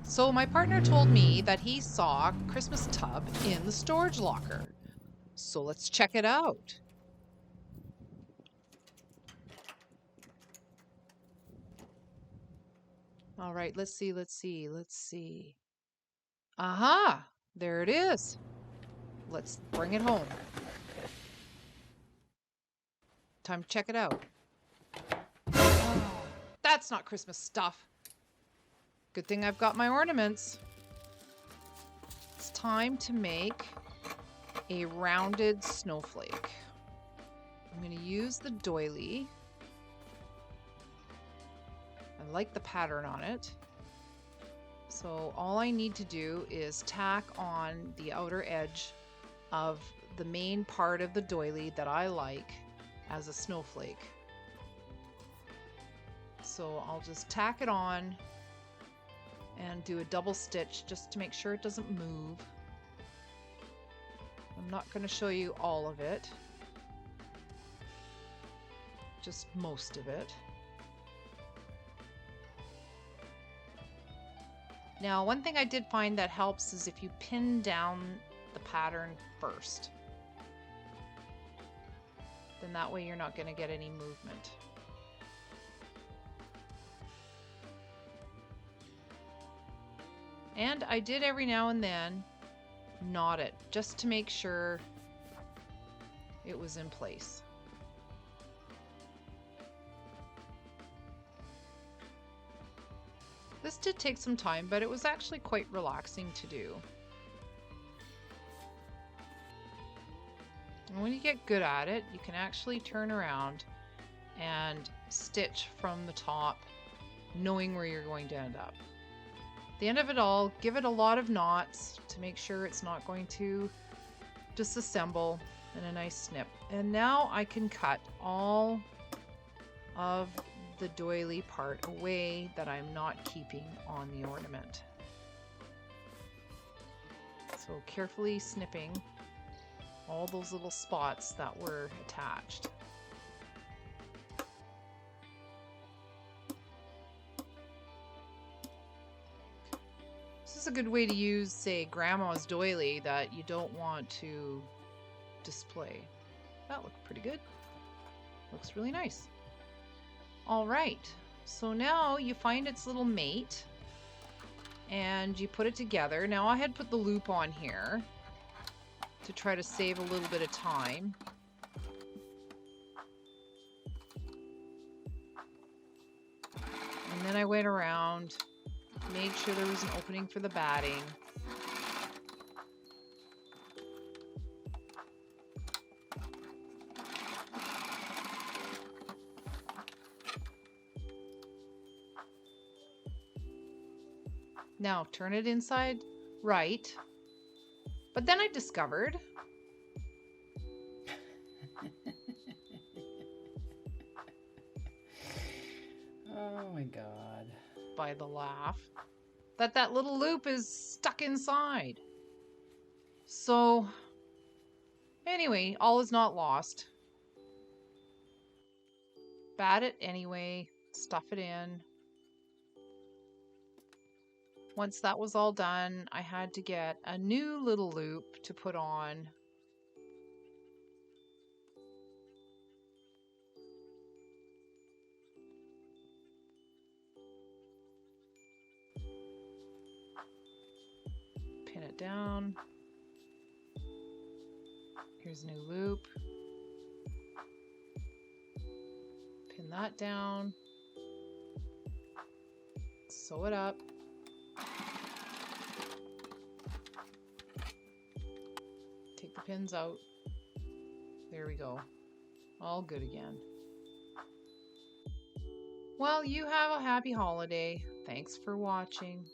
So my partner told me that he saw a Christmas tub in the storage locker. So let's check it out. All right, let's see. Aha! There it is. Let's bring it home. Time to check it out. Oh, that's not Christmas stuff. Good thing I've got my ornaments. It's time to make a rounded snowflake. I'm going to use the doily. I like the pattern on it. So all I need to do is tack on the outer edge of the main part of the doily that I like as a snowflake. So I'll just tack it on and do a double stitch just to make sure it doesn't move. I'm not going to show you all of it, just most of it. Now, one thing I did find that helps is if you pin down the pattern first. Then that way you're not going to get any movement. And I did every now and then knot it just to make sure it was in place. This did take some time, but it was actually quite relaxing to do. And when you get good at it, you can actually turn around and stitch from the top, knowing where you're going to end up. At the end of it all, give it a lot of knots to make sure it's not going to disassemble, and a nice snip. And now I can cut all of the doily part away that I'm not keeping on the ornament. So carefully snipping all those little spots that were attached. This is a good way to use, say, grandma's doily that you don't want to display. That looked pretty good. Looks really nice. All right, so now you find its little mate and you put it together. Now I had put the loop on here to try to save a little bit of time. And then I went around, made sure there was an opening for the batting. Now turn it inside right. But then I discovered Oh my god. by the laugh that little loop is stuck inside. So anyway, all is not lost. Bat it anyway, stuff it in. Once that was all done, I had to get a new little loop to put on. Pin it down. Here's a new loop. Pin that down. Sew it up. Take the pins out. There we go. All good again. Well, you have a happy holiday. Thanks for watching.